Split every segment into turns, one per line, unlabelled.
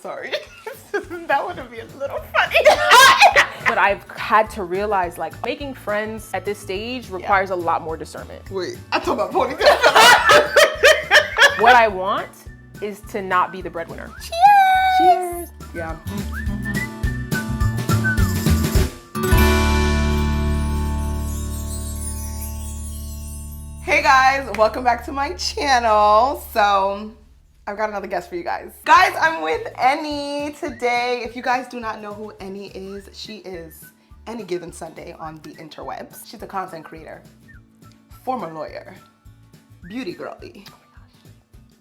sorry. That would be a little funny.
But I've had to realize, like, making friends at this stage requires a lot more discernment.
Wait, I talk about ponytail.
What I want is to not be the breadwinner.
Cheers! Yeah. Hey guys, welcome back to my channel. So, I've got another guest for you guys. Guys, I'm with Eni today. If you guys do not know who Eni is, she is Any Given Sunday on the interwebs. She's a content creator, former lawyer, beauty girly,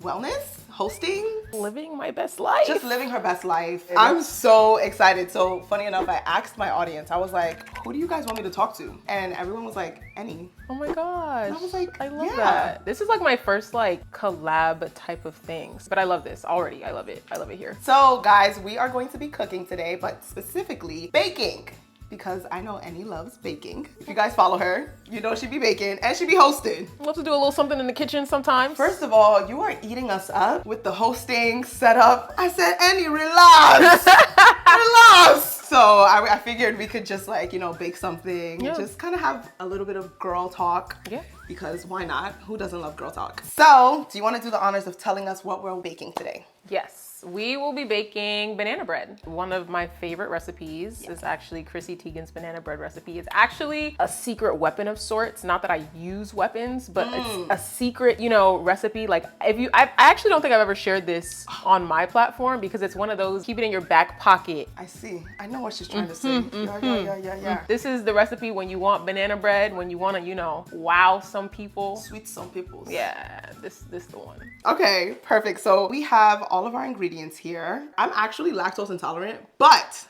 wellness, hosting,
Living my best life.
just living her best life. I'm so excited. So funny enough, I asked my audience, I was like, who do you guys want me to talk to? And everyone was like, Eni.
Oh my gosh.
And I was like,
I love
yeah.
that. This is like my first like collab type of things. But I love this already. I love it. I love it here.
So guys, we are going to be cooking today, but specifically baking. Because I know Eni loves baking. If you guys follow her, you know she be baking and she be hosting.
Love to do a little something in the kitchen sometimes.
First of all, you are eating us up with the hosting setup. I said, Eni, relax. Relax. So I figured we could just like, you know, bake something.
Yeah.
Just kind of have a little bit of girl talk.
Yeah.
Because why not? Who doesn't love girl talk? So, do you want to do the honors of telling us what we're baking today?
Yes, we will be baking banana bread. One of my favorite recipes is actually Chrissy Teigen's banana bread recipe. It's actually a secret weapon of sorts. Not that I use weapons, but it's a secret, you know, recipe. Like I actually don't think I've ever shared this on my platform because it's one of those, keep it in your back pocket.
I see. I know what she's trying to say. Yeah.
This is the recipe when you want banana bread, when you want to, you know, wow some people.
Sweet some people.
Yeah, this the one. Okay,
Perfect. So we have all of our ingredients here. I'm actually lactose intolerant, but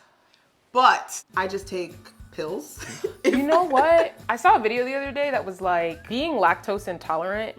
I just take pills.
You know what? I saw a video the other day that was like, being lactose intolerant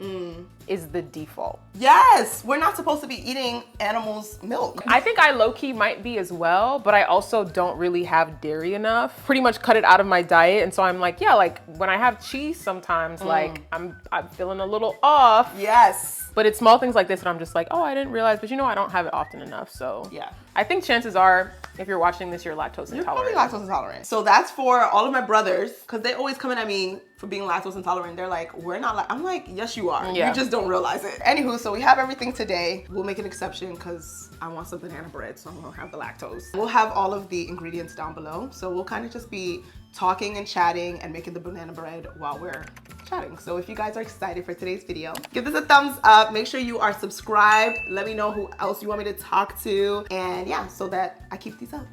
is the default.
Yes, we're not supposed to be eating animals' milk.
I think I low-key might be as well, but I also don't really have dairy enough. Pretty much cut it out of my diet. And so I'm like, yeah, like when I have cheese sometimes, like I'm feeling a little off.
Yes.
But it's small things like this that I'm just like, oh, I didn't realize, but you know, I don't have it often enough. So
yeah,
I think chances are, if you're watching this, you're lactose intolerant.
You're probably lactose intolerant. So that's for all of my brothers, because they always come in at me for being lactose intolerant. They're like, we're not I'm like, yes, you are.
Yeah.
You just don't realize it. Anywho, so we have everything today. We'll make an exception because I want some banana bread, so I'm gonna have the lactose. We'll have all of the ingredients down below. So we'll kind of just be talking and chatting and making the banana bread while we're chatting. So if you guys are excited for today's video, give this a thumbs up. Make sure you are subscribed. Let me know who else you want me to talk to. And yeah, so that I keep these up.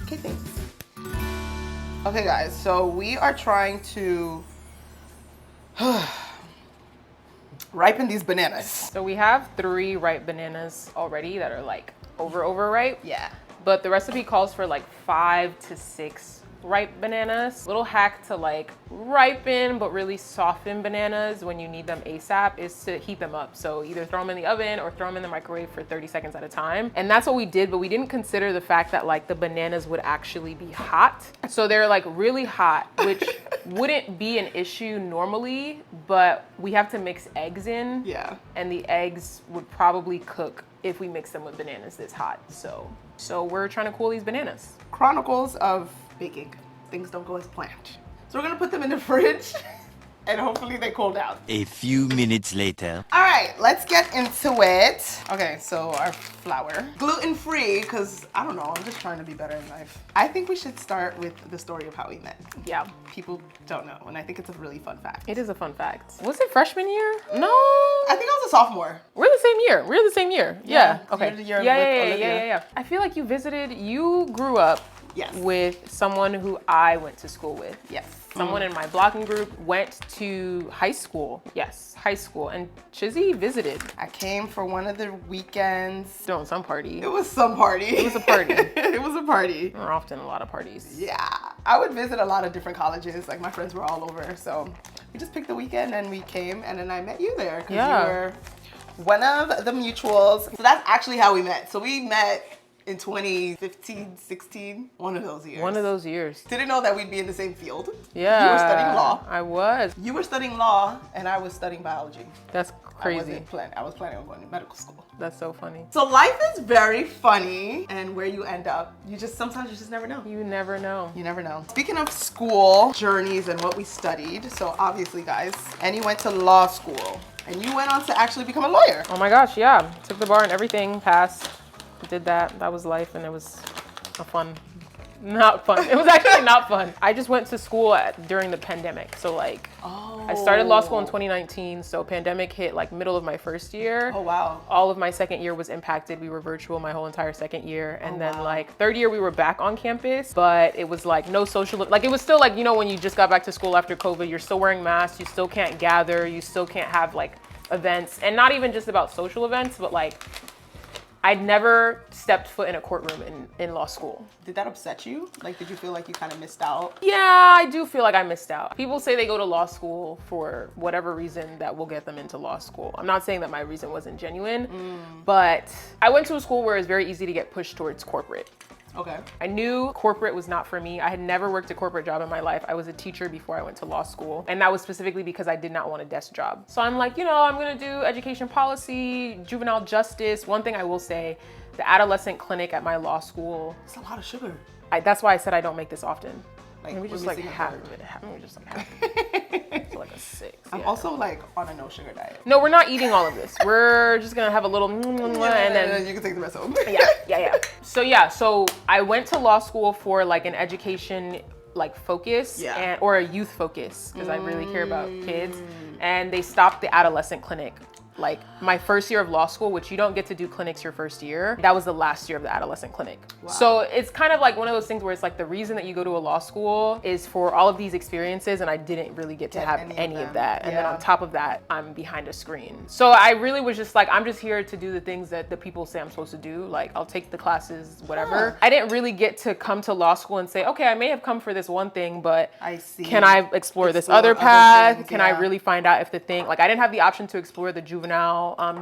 Okay, thanks. Okay guys, so we are trying to ripen these bananas.
So we have 3 ripe bananas already that are like over ripe.
Yeah.
But the recipe calls for like 5 to 6 ripe bananas. Little hack to like ripen but really soften bananas when you need them ASAP is to heat them up. So either throw them in the oven or throw them in the microwave for 30 seconds at a time. And that's what we did, but we didn't consider the fact that like the bananas would actually be hot. So they're like really hot, which wouldn't be an issue normally, but we have to mix eggs in.
Yeah. And
the eggs would probably cook if we mix them with bananas this hot. So we're trying to cool these bananas.
Chronicles of baking. Things don't go as planned. So we're gonna put them in the fridge and hopefully they cool down.
A few minutes later.
All right, let's get into it. Okay, so our flour. Gluten-free, because I don't know, I'm just trying to be better in life. I think we should start with the story of how we met.
Yeah.
People don't know, and I think it's a really fun fact.
It is a fun fact. Was it freshman year? No.
I think I was a sophomore.
We're the same year. Yeah. Okay.
Yeah.
I feel like you grew up
Yes.
with someone who I went to school with.
Yes.
Someone in my blocking group went to high school. Yes, high school. And Chizi visited.
I came for one of the weekends.
Doing some party.
It was some party.
It was a party.
It was a party.
There are often a lot of parties.
Yeah. I would visit a lot of different colleges. Like my friends were all over. So we just picked the weekend and we came and then I met you there. Because you were one of the mutuals. So that's actually how we met. So we met in 2015, 16, one of those years.
One of those years.
Didn't know that we'd be in the same field.
Yeah.
You were studying law.
I was.
You were studying law, and I was studying biology.
That's crazy.
I was planning on going to medical school.
That's so funny.
So life is very funny, and where you end up, sometimes you just never know.
You never know.
You never know. Speaking of school journeys and what we studied, so obviously, guys, Eni went to law school, and you went on to actually become a lawyer.
Oh my gosh, yeah. Took the bar and everything, passed, did that. That was life, and it was not fun. It was actually not fun. I just went to school during the pandemic. So like, I started law school in 2019. So pandemic hit like middle of my first year.
Oh, wow.
All of my second year was impacted. We were virtual my whole entire second year. And then like third year, we were back on campus, but it was like no social, like it was still like, you know, when you just got back to school after COVID, you're still wearing masks. You still can't gather. You still can't have like events, and not even just about social events, but like, I'd never stepped foot in a courtroom in law school.
Did that upset you? Like, did you feel like you kind of missed out?
Yeah, I do feel like I missed out. People say they go to law school for whatever reason that will get them into law school. I'm not saying that my reason wasn't genuine, but I went to a school where it's very easy to get pushed towards corporate.
Okay.
I knew corporate was not for me. I had never worked a corporate job in my life. I was a teacher before I went to law school. And that was specifically because I did not want a desk job. So I'm like, you know, I'm gonna do education policy, juvenile justice. One thing I will say, the adolescent clinic at my law school.
It's a lot of sugar.
That's why I said I don't make this often.
Like,
Maybe just like half of it. Maybe just like half of it. So like a 6.
I'm also like on a no sugar diet.
No, we're not eating all of this. We're just gonna have a little and then
you can take the rest home.
yeah. So I went to law school for like an education like focus or a youth focus because I really care about kids. And they stopped the adolescent clinic. Like my first year of law school, which you don't get to do clinics your first year, that was the last year of the adolescent clinic. Wow. So it's kind of like one of those things where it's like the reason that you go to a law school is for all of these experiences, and I didn't really get to have any of that. And then on top of that, I'm behind a screen. So I really was just like, I'm just here to do the things that the people say I'm supposed to do. Like I'll take the classes, whatever. I didn't really get to come to law school and say, okay, I may have come for this one thing, but can I explore this other path? Things, can I really find out if the thing, like I didn't have the option to explore the juvenile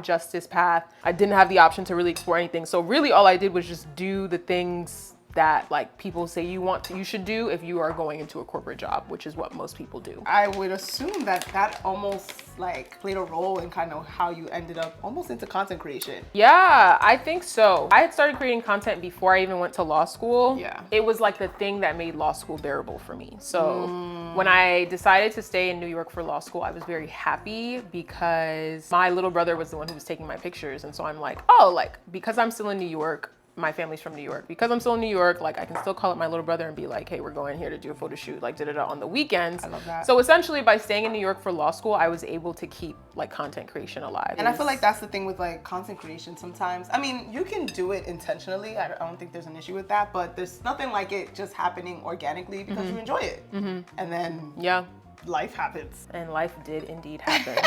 justice path. I didn't have the option to really explore anything. So really all I did was just do the things that like people say you should do if you are going into a corporate job, which is what most people do. I
would assume that almost like played a role in kind of how you ended up almost into content creation.
Yeah, I think so. I had started creating content before I even went to law school.
Yeah.
It was like the thing that made law school bearable for me. So when I decided to stay in New York for law school, I was very happy because my little brother was the one who was taking my pictures. And so I'm like, oh, like because I'm still in New York, my family's from New York. Because I'm still in New York, like I can still call up my little brother and be like, hey, we're going here to do a photo shoot, like on the weekends.
I love that.
So essentially by staying in New York for law school, I was able to keep like content creation alive.
And I feel like that's the thing with like content creation sometimes. I mean, you can do it intentionally. I don't think there's an issue with that, but there's nothing like it just happening organically because you enjoy it. And then life happens.
And life did indeed happen.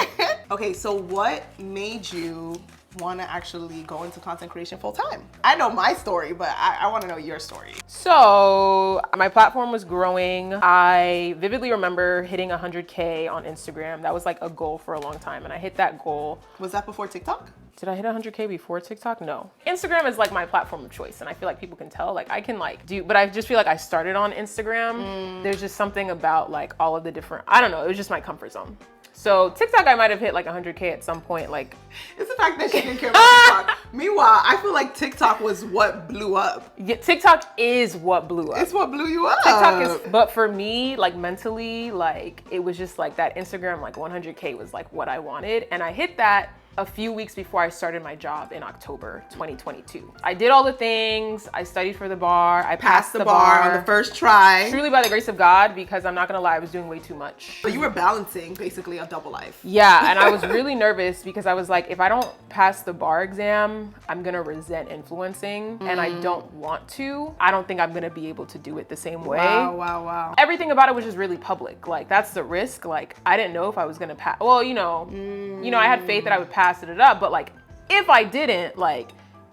Okay, so what made you want to actually go into content creation full time? I know my story, but I want to know your story.
So my platform was growing. I vividly remember hitting 100K on Instagram. That was like a goal for a long time, and I hit that goal.
Was that before TikTok?
Did I hit 100K before TikTok? No. Instagram is like my platform of choice, and I feel like people can tell. Like I can like do, but I just feel like I started on Instagram. There's just something about like all of the different, I don't know, it was just my comfort zone. So TikTok, I might have hit like 100K at some point. Like,
it's the fact that she didn't care about TikTok. Meanwhile, I feel like TikTok was what blew up.
Yeah, TikTok is what blew up.
It's what blew you up.
TikTok is, but for me, like mentally, like it was just like that Instagram, like 100K was like what I wanted. And I hit that a few weeks before I started my job in October 2022. I did all the things. I studied for the bar. I passed the bar
on the first try.
Truly by the grace of God, because I'm not gonna lie, I was doing way too much.
But you were balancing basically a double life.
Yeah, and I was really nervous because I was like, if I don't pass the bar exam, I'm gonna resent influencing, and I don't want to. I don't think I'm gonna be able to do it the same way.
Wow.
Everything about it was just really public. Like that's the risk. Like I didn't know if I was gonna pass. Well, you know, I had faith that I would pass it up, but like if I didn't, like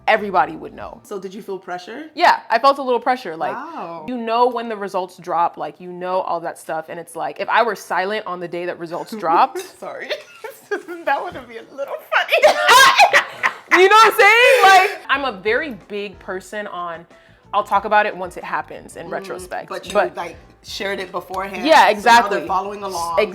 everybody would know.
So did you feel pressure?
Yeah, I felt a little pressure. Like,
wow.
You know when the results drop, like you know all that stuff, and it's like if I were silent on the day that results dropped.
Sorry. That would have been a little funny.
You know what I'm saying? Like, I'm a very big person on, I'll talk about it once it happens in retrospect.
But you like shared it beforehand.
Yeah, exactly.
So now they're following along.
Like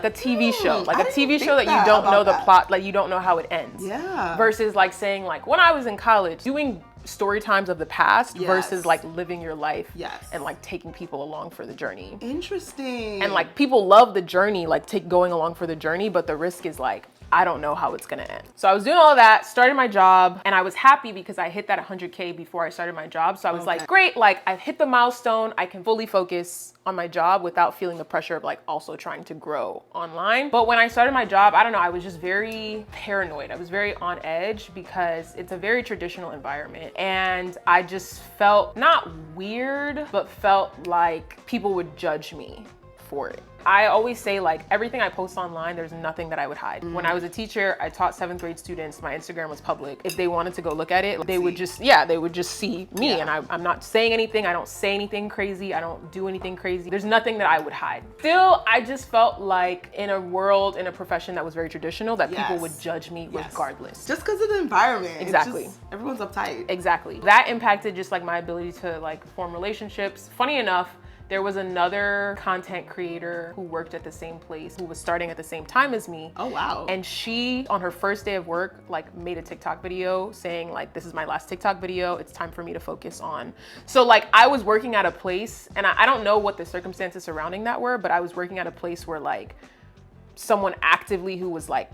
a TV show. Like a TV show that you don't know the plot, like you don't know how it ends.
Yeah.
Versus like saying like, when I was in college, doing story times of the past versus like living your life and like taking people along for the journey.
Interesting.
And like people love the journey, like going along for the journey, but the risk is like, I don't know how it's gonna end. So I was doing all of that, started my job, and I was happy because I hit that 100K before I started my job. So I was like, great, like I've hit the milestone. I can fully focus on my job without feeling the pressure of like also trying to grow online. But when I started my job, I don't know, I was just very paranoid. I was very on edge because it's a very traditional environment. And I just felt not weird, but felt like people would judge me for it. I always say like everything I post online, there's nothing that I would hide. When I was a teacher, I taught 7th grade students. My Instagram was public. If they wanted to go look at it, they would just see me. And I'm not saying anything. I don't say anything crazy. I don't do anything crazy. There's nothing that I would hide. Still, I just felt like in a world, in a profession that was very traditional, that people would judge me regardless.
Just because of the environment.
Exactly.
Everyone's uptight.
Exactly. That impacted just like my ability to like form relationships. Funny enough, there was another content creator who worked at the same place, who was starting at the same time as me.
Oh, wow.
And she, on her first day of work, like made a TikTok video saying like, this is my last TikTok video. It's time for me to focus on. So like I was working at a place, and I don't know what the circumstances surrounding that were, but I was working at a place where like someone actively who was like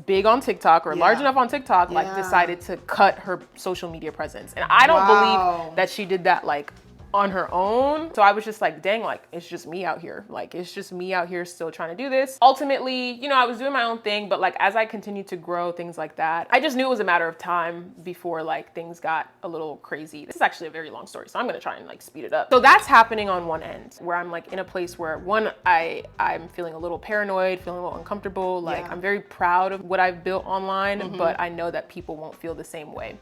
big on TikTok or large enough on TikTok, like decided to cut her social media presence. And I don't believe that she did that like on her own. So I was just like, dang, like it's just me out here. Like it's just me out here still trying to do this. Ultimately, you know, I was doing my own thing, but like as I continued to grow, things like that, I just knew it was a matter of time before like things got a little crazy. This is actually a very long story, so I'm gonna try and like speed it up. So that's happening on one end, where I'm like in a place where one, I'm feeling a little paranoid, feeling a little uncomfortable. Like I'm very proud of what I've built online, but I know that people won't feel the same way.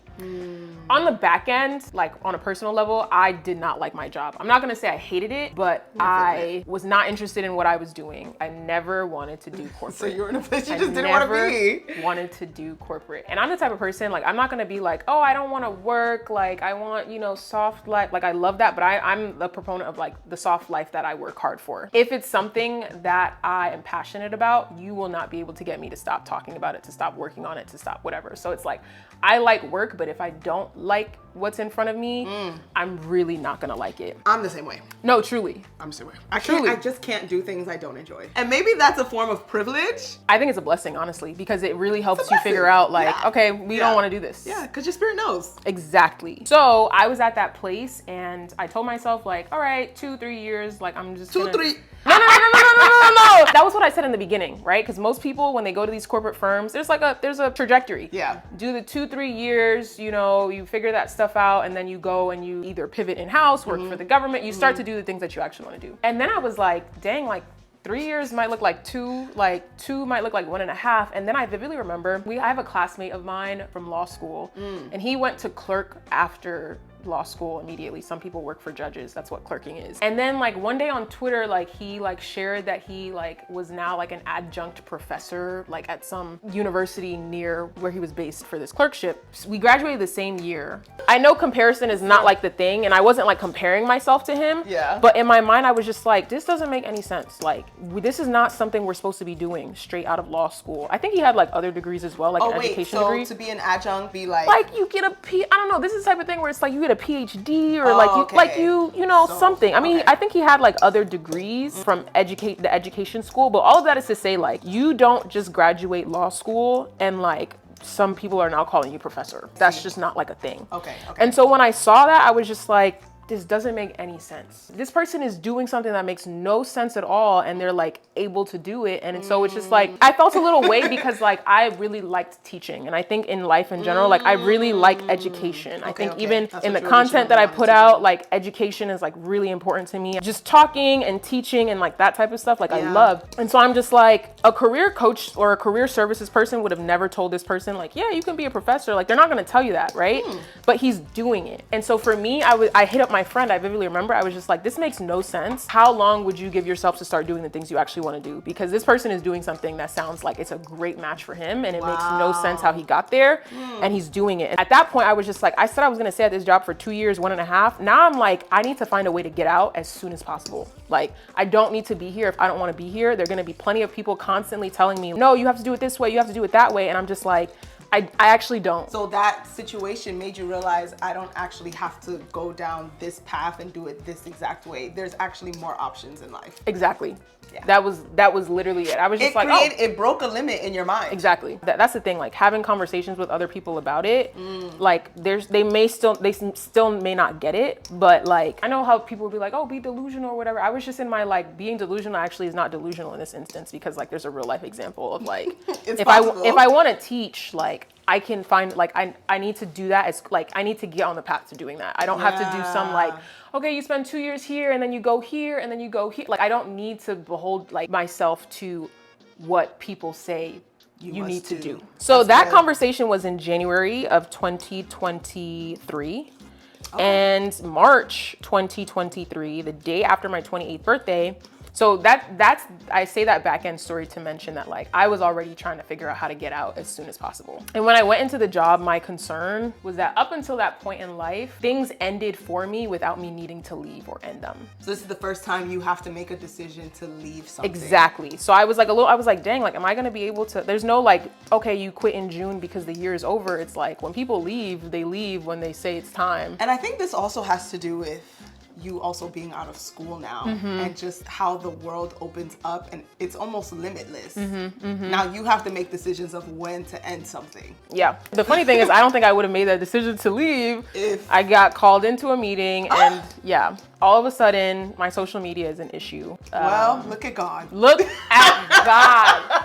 On the back end, like on a personal level, I did not like my job. I'm not gonna say I hated it, but I was not interested in what I was doing. I never wanted to do corporate.
So you were in a place you just didn't want to be.
Wanted to do corporate. And I'm the type of person, like I'm not gonna be like, oh, I don't wanna work, like I want, you know, soft life. Like I love that, but I'm the proponent of like the soft life that I work hard for. If it's something that I am passionate about, you will not be able to get me to stop talking about it, to stop working on it, to stop whatever. So it's like, I like work, but if I don't like what's in front of me, I'm really not gonna like it.
I'm the same way.
No, truly.
I'm the same way. I just can't do things I don't enjoy. And maybe that's a form of privilege.
I think it's a blessing, honestly, because it really helps you figure out like, okay, we don't wanna do this.
Yeah, because your spirit knows.
Exactly. So I was at that place and I told myself like, all right, 2-3 years, like I'm just gonna...
2-3.
No. That was what I said in the beginning, right? Because most people, when they go to these corporate firms, there's a trajectory.
Yeah.
Do the 2-3 years, you know, you figure that stuff out, and then you go and you either pivot in-house, work for the government, you start to do the things that you actually want to do. And then I was like, dang, like 3 years might look like 2, like 2 might look like 1.5. And then I vividly remember, I have a classmate of mine from law school, and he went to clerk after law school immediately. Some people work for judges. That's what clerking is. And then like one day on Twitter, like he like shared that he like was now like an adjunct professor like at some university near where he was based for this clerkship. We graduated the same year. I know comparison is not like the thing, and I wasn't like comparing myself to him. Yeah. But in my mind, I was just like, this doesn't make any sense. Like this is not something we're supposed to be doing straight out of law school. I think he had like other degrees as well, like an education degree.
So to be an adjunct, be like
you get a I don't know. This is the type of thing where it's like you get a PhD or you know something. I mean, I think he had like other degrees from the education school, but all of that is to say like you don't just graduate law school and like some people are now calling you professor. That's just not like a thing. Okay. And so when I saw that, I was just like, this doesn't make any sense. This person is doing something that makes no sense at all, and they're like able to do it. And so it's just like, I felt a little way because like I really liked teaching. And I think in life in general, like I really like education. I think even in the content that I put out, like education is like really important to me. Just talking and teaching and like that type of stuff, like I love. And so I'm just like, a career coach or a career services person would have never told this person like, yeah, you can be a professor. Like they're not gonna tell you that, right? But he's doing it. And so for me, I hit up my my friend, I vividly remember, I was just like, this makes no sense. How long would you give yourself to start doing the things you actually want to do? Because this person is doing something that sounds like it's a great match for him, and it makes no sense how he got there, and he's doing it. And at that point, I was just like, I said I was gonna stay at this job for 2 years, 1.5. Now I'm like, I need to find a way to get out as soon as possible. Like, I don't need to be here if I don't want to be here. There are gonna be plenty of people constantly telling me, no, you have to do it this way, you have to do it that way, and I'm just like, I actually don't.
So that situation made you realize I don't actually have to go down this path and do it this exact way. There's actually more options in life.
Exactly.
Yeah.
That was literally it. I was just like,
it broke a limit in your mind.
Exactly. That's the thing. Like, having conversations with other people about it, like they still may not get it, but like, I know how people will be like, oh, be delusional or whatever. I was just in my like, being delusional actually is not delusional in this instance, because like there's a real life example of like, if I want to teach, like, I can find, like, I need to do that as, like, I need to get on the path to doing that. I don't have to do some, like, okay, you spend 2 years here and then you go here and then you go here. Like, I don't need to behold, like, myself to what people say you need to do. So that conversation was in January of 2023. And March 2023, the day after my 28th birthday. So that's I say that back end story to mention that, like, I was already trying to figure out how to get out as soon as possible. And when I went into the job, my concern was that up until that point in life, things ended for me without me needing to leave or end them.
So this is the first time you have to make a decision to leave something.
Exactly. So I was like, dang, like, am I gonna be able to, there's no like, okay, you quit in June because the year is over. It's like, when people leave, they leave when they say it's time.
And I think this also has to do with you also being out of school now, and just how the world opens up and it's almost limitless. Now you have to make decisions of when to end something.
Yeah. The funny thing is, I don't think I would have made that decision to leave if I got called into a meeting and yeah, all of a sudden my social media is an issue.
Well, look at God.
Look at God.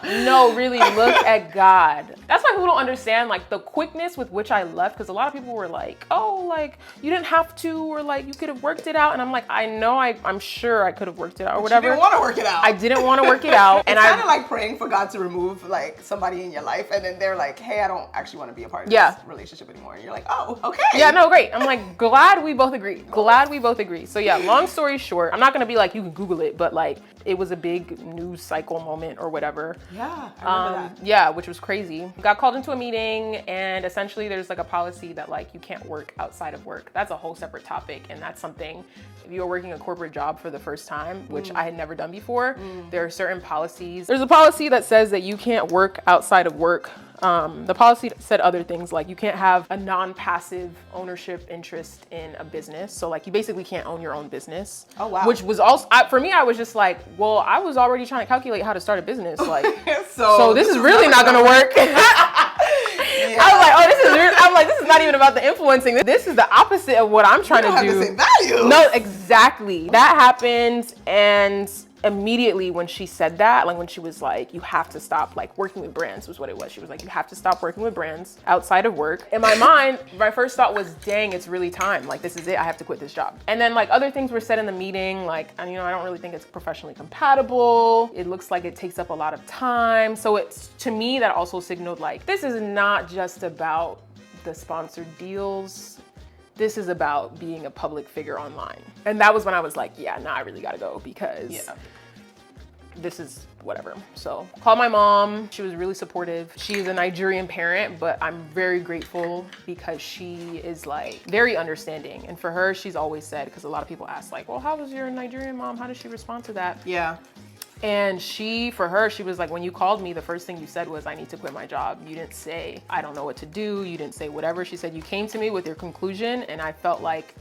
No, really, look at God. That's why people don't understand, like, the quickness with which I left, because a lot of people were like, oh, like, you didn't have to, or like, you could have worked it out. And I'm like, I know, I'm sure I could have worked it out or whatever.
You didn't want to work it out.
I didn't want to work it out. And
it's kind of like praying for God to remove, like, somebody in your life, and then they're like, hey, I don't actually want to be a part of this relationship anymore. And you're like, oh, okay.
Yeah, no, great. I'm like, glad we both agree. Glad we both agree. So yeah, long story short, I'm not going to be like, you can Google it, but like, it was a big news cycle moment or whatever.
Yeah, I remember that.
Yeah, which was crazy. Got called into a meeting, and essentially there's like a policy that like you can't work outside of work. That's a whole separate topic, and that's something, if you're working a corporate job for the first time, which I had never done before, there are certain policies. There's a policy that says that you can't work outside of work. The policy said other things like you can't have a non-passive ownership interest in a business. So like you basically can't own your own business. Oh, wow. Which was also, for me, I was just like, well, I was already trying to calculate how to start a business. Like, so this is really not gonna work. I was like, oh, this is not even about the influencing. This is the opposite of what I'm trying to do.
You don't have the same values.
No, exactly. That happened, and immediately when she said that, like when she was like, you have to stop like working with brands, was what it was. She was like, you have to stop working with brands outside of work. In my mind, my first thought was, dang, it's really time. Like, this is it. I have to quit this job. And then like other things were said in the meeting, like, and you know, I don't really think it's professionally compatible. It looks like it takes up a lot of time. So it's, to me, that also signaled like, this is not just about the sponsored deals. This is about being a public figure online. And that was when I was like, yeah, nah, I really gotta go, because this is whatever. So called my mom. She was really supportive. She's a Nigerian parent, but I'm very grateful because she is like very understanding. And for her, she's always said, because a lot of people ask like, well, how was your Nigerian mom? How did she respond to that?
Yeah.
And for her, she was like, when you called me, the first thing you said was, I need to quit my job. You didn't say, I don't know what to do. You didn't say whatever. She said, you came to me with your conclusion, and I felt like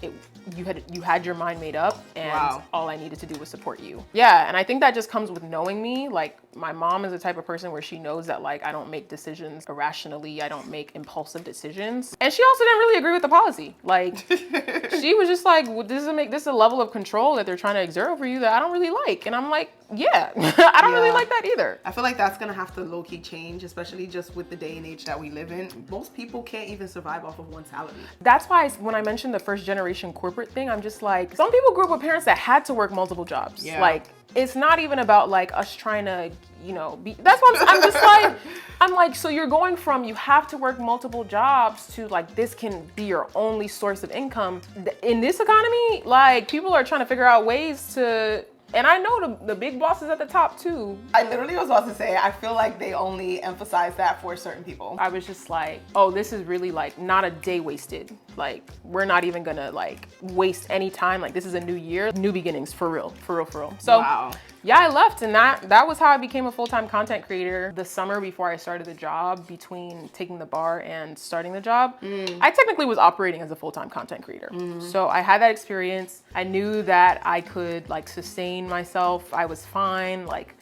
you had your mind made up, and all I needed to do was support you. Yeah, and I think that just comes with knowing me. Like, my mom is the type of person where she knows that like, I don't make decisions irrationally. I don't make impulsive decisions. And she also didn't really agree with the policy. Like, she was just like, well, this is a level of control that they're trying to exert over you that I don't really like. And I'm like, yeah, I don't really like that either.
I feel like that's gonna have to low-key change, especially just with the day and age that we live in. Most people can't even survive off of one salary.
That's why when I mentioned the first generation corporate thing, I'm just like, some people grew up with parents that had to work multiple jobs.
Yeah.
Like, it's not even about like us trying to, you know, be, that's what I'm just like, I'm like, so you're going from you have to work multiple jobs to like this can be your only source of income. In this economy, like people are trying to figure out ways to, and I know the big bosses at the top too.
I literally was about to say, I feel like they only emphasize that for certain people.
I was just like, oh, this is really like not a day wasted. Like we're not even gonna like waste any time. Like this is a new year, new beginnings, for real, for real, for real. So
wow.
Yeah, I left, and that was how I became a full-time content creator. The summer before I started the job, between taking the bar and starting the job, I technically was operating as a full-time content creator. So I had that experience. I knew that I could like sustain myself. I was fine. Like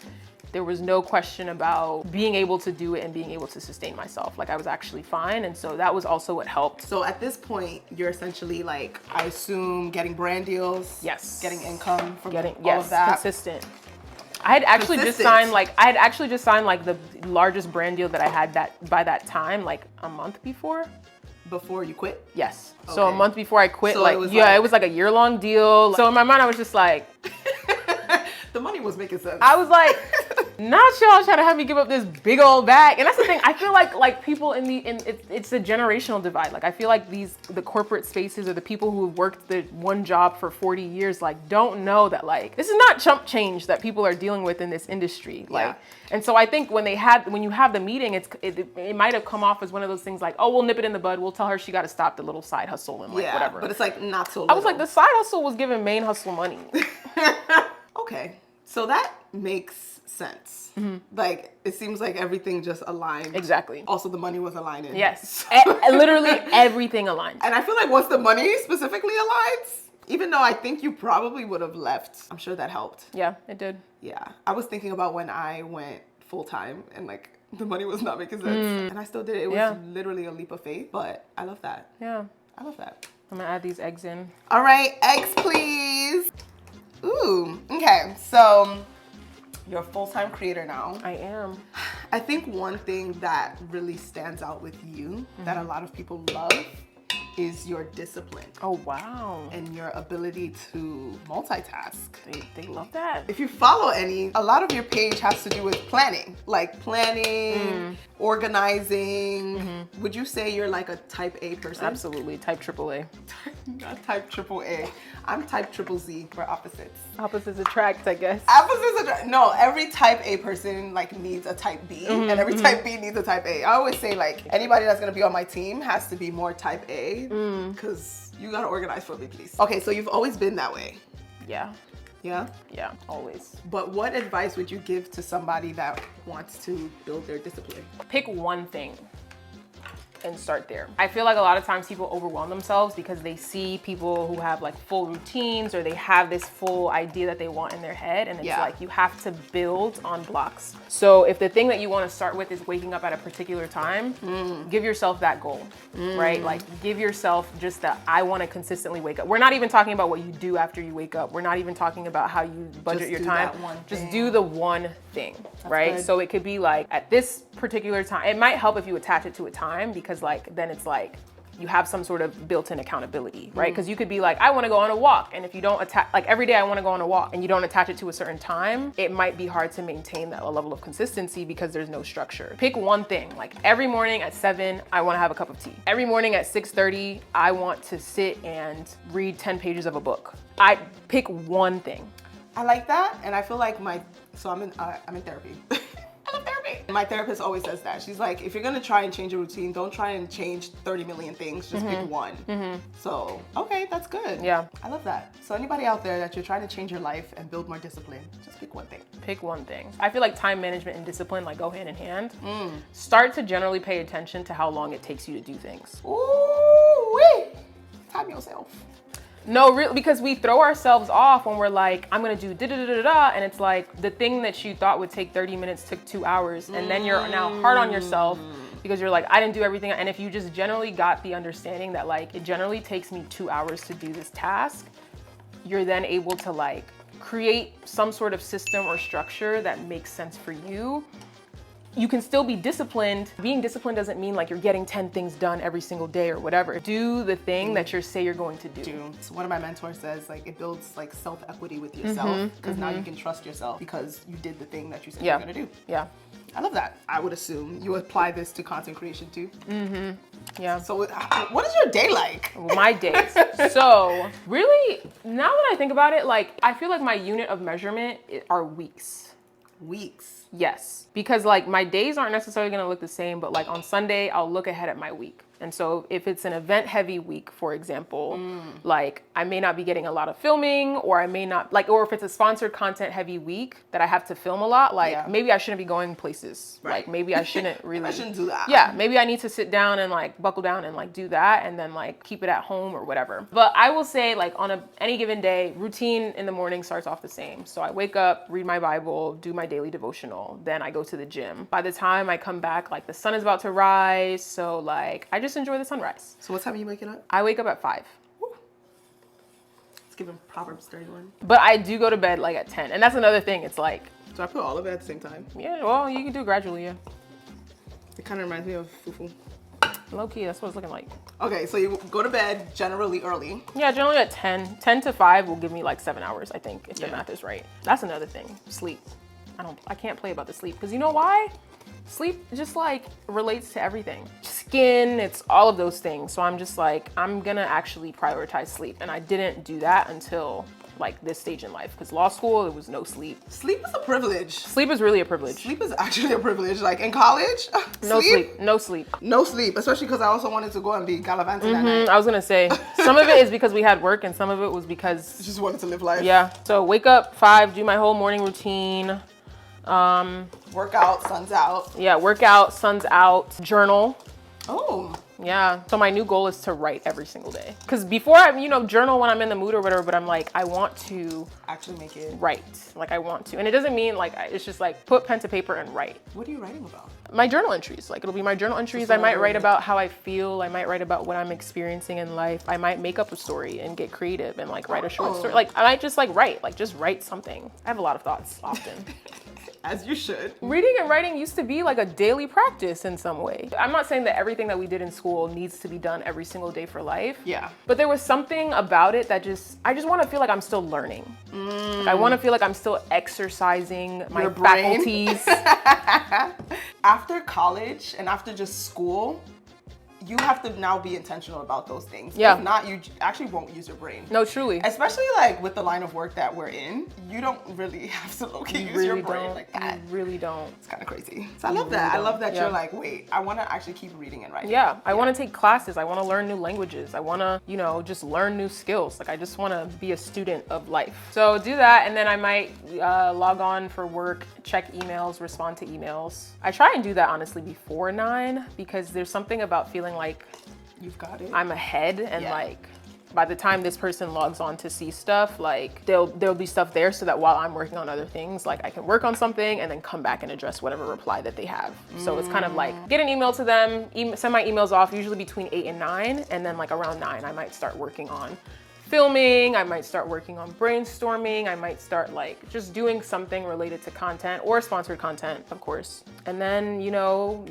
there was no question about being able to do it and being able to sustain myself. Like I was actually fine. And so that was also what helped.
So at this point, you're essentially like, I assume, getting brand deals.
Yes.
Getting income from all
yes,
of that.
Consistent. I had actually just signed like the largest brand deal that I had by that time, like a month before.
Before you quit?
Yes.
Okay.
So a month before I quit,
So
like, it was like a year-long deal. So in my mind, I was just like,
the money was making sense.
I was like, not y'all trying to have me give up this big old bag. And that's the thing. I feel like people it's a generational divide. Like I feel like the corporate spaces or the people who have worked the one job for 40 years, like don't know that like this is not chump change that people are dealing with in this industry. Like, and so I think when you have the meeting, it might have come off as one of those things like, oh, we'll nip it in the bud. We'll tell her she got to stop the little side hustle and like whatever.
But it's like not so little.
I was like, the side hustle was giving main hustle money.
Okay, so that makes sense. Like it seems like everything just aligned.
Exactly.
Also, the money was aligning.
Yes, literally everything aligned.
And I feel like once the money specifically aligns, even though I think you probably would have left, I'm sure that helped.
Yeah, it did.
Yeah, I was thinking about when I went full time and like the money was not making sense, and I still did it. It was literally a leap of faith, but I love that.
Yeah,
I love that.
I'm gonna add these eggs in.
All right, eggs, please. Ooh, okay, so you're a full-time creator now.
I am.
I think one thing that really stands out with you that a lot of people love is your discipline.
Oh, wow.
And your ability to multitask.
They love that.
If you follow Eni, a lot of your page has to do with planning. Like planning, organizing. Would you say you're like a type A person?
Absolutely, type AAA.
Not type AAA. I'm type triple Z. We're opposites.
Opposites attract, I guess.
Opposites attract. No, every type A person like needs a type B, and every type B needs a type A. I always say like anybody that's gonna be on my team has to be more type A, because you gotta organize for me, please. Okay, so you've always been that way.
Yeah.
Yeah?
Yeah, always.
But what advice would you give to somebody that wants to build their discipline?
Pick one thing and start there. I feel like a lot of times people overwhelm themselves because they see people who have like full routines, or they have this full idea that they want in their head, and it's like you have to build on blocks. So if the thing that you want to start with is waking up at a particular time, give yourself that goal, right? Like give yourself just that I want to consistently wake up. We're not even talking about what you do after you wake up. We're not even talking about how you budget your time. Just do the one thing, right? Good. So it could be like at this particular time, it might help if you attach it to a time, because like then it's like you have some sort of built-in accountability, right? Because you could be like, I want to go on a walk, and if you don't attach, like every day I want to go on a walk, and you don't attach it to a certain time, it might be hard to maintain that level of consistency because there's no structure. Pick one thing. Like every morning at 7, I want to have a cup of tea. Every morning at 6:30, I want to sit and read 10 pages of a book. I pick one thing.
I like that, and I feel like I'm in therapy. I love therapy. My therapist always says that. She's like, if you're gonna try and change a routine, don't try and change 30 million things, just pick one. So, okay, that's good.
Yeah.
I love that. So anybody out there that you're trying to change your life and build more discipline, just pick one thing.
Pick one thing. I feel like time management and discipline like go hand in hand. Start to generally pay attention to how long it takes you to do things.
Ooh-wee. Time yourself.
No, really, because we throw ourselves off when we're like, I'm gonna do da-da-da-da-da, and it's like the thing that you thought would take 30 minutes took 2 hours, and then you're now hard on yourself because you're like, I didn't do everything. And if you just generally got the understanding that like, it generally takes me 2 hours to do this task, you're then able to like create some sort of system or structure that makes sense for you. you can still be disciplined. Being disciplined doesn't mean like you're getting 10 things done every single day or whatever. Do the thing that you say you're going to do.
So one of my mentors says like it builds like self-equity with yourself because now you can trust yourself because you did the thing that you said you're gonna do.
Yeah.
I love that. I would assume you apply this to content creation too.
Yeah.
So what is your day like?
My days. So really, now that I think about it, like I feel like my unit of measurement are weeks.
Weeks.
Yes. Because like my days aren't necessarily gonna look the same, but like on Sunday, I'll look ahead at my week. And so if it's an event heavy week, for example, like I may not be getting a lot of filming, or I may not like, or if it's a sponsored content heavy week that I have to film a lot, like maybe I shouldn't be going places. Like maybe I shouldn't really.
I shouldn't do that.
Yeah, maybe I need to sit down and like buckle down and like do that and then like keep it at home or whatever. But I will say like on any given day, routine in the morning starts off the same. So I wake up, read my Bible, do my daily devotional, then I go to the gym. By the time I come back, like the sun is about to rise. So like I just enjoy the sunrise.
So what time are you waking up?
I wake up at 5.
Let's give him Proverbs 31.
But I do go to bed like at 10. And that's another thing. It's like,
Do I put all of it at the same time?
yeah, well, you can do it gradually, yeah.
It kind of reminds me of fufu.
Low key, that's what it's looking like.
Okay, so you go to bed generally early.
Yeah, generally at 10. 10 to 5 will give me like 7 hours, I think, if the math is right. That's another thing, sleep. I can't play about the sleep, because you know why? Sleep just like relates to everything. Skin, it's all of those things. So I'm just like, I'm gonna actually prioritize sleep. And I didn't do that until like this stage in life, because law school, there was no sleep.
Sleep is a privilege.
Sleep is really a privilege.
Sleep is actually a privilege. Like in college,
No sleep.
No sleep, especially because I also wanted to go and be gallivanting that night.
I was gonna say, some of it is because we had work and some of it was because
I just wanted to live life.
Yeah, so wake up 5, do my whole morning routine.
Workout, sun's out.
Yeah, workout, sun's out, journal.
Oh.
Yeah, so my new goal is to write every single day. Because before I, journal when I'm in the mood or whatever, but I'm like, I want to
actually make it.
Write, like I want to. And it doesn't mean like, it's just like put pen to paper and write.
What are you writing about?
My journal entries, like it'll be my journal entries. I might write about how I feel. I might write about what I'm experiencing in life. I might make up a story and get creative and like write a short story. Like I might just like write something. I have a lot of thoughts often.
As you should.
Reading and writing used to be like a daily practice in some way. I'm not saying that everything that we did in school needs to be done every single day for life.
Yeah.
But there was something about it that I just want to feel like I'm still learning. Like I want to feel like I'm still exercising my faculties.
After college and after just school, you have to now be intentional about those things.
Yeah.
If not, you actually won't use your brain.
No, truly.
Especially like with the line of work that we're in, you don't really have to use your brain like that.
You really don't.
It's kind of crazy. So I love that. I love that you're like, wait, I want to actually keep reading and writing.
Yeah, I want to take classes. I want to learn new languages. I want to, just learn new skills. Like I just want to be a student of life. So do that, and then I might log on for work, check emails, respond to emails. I try and do that honestly before 9, because there's something about feeling like
you've got it.
I'm ahead, and like by the time this person logs on to see stuff, like there'll be stuff there so that while I'm working on other things, like I can work on something and then come back and address whatever reply that they have. So it's kind of like get an email to them, send my emails off usually between 8 and 9, and then like around 9 I might start working on filming, I might start working on brainstorming, I might start like just doing something related to content or sponsored content, of course. And then,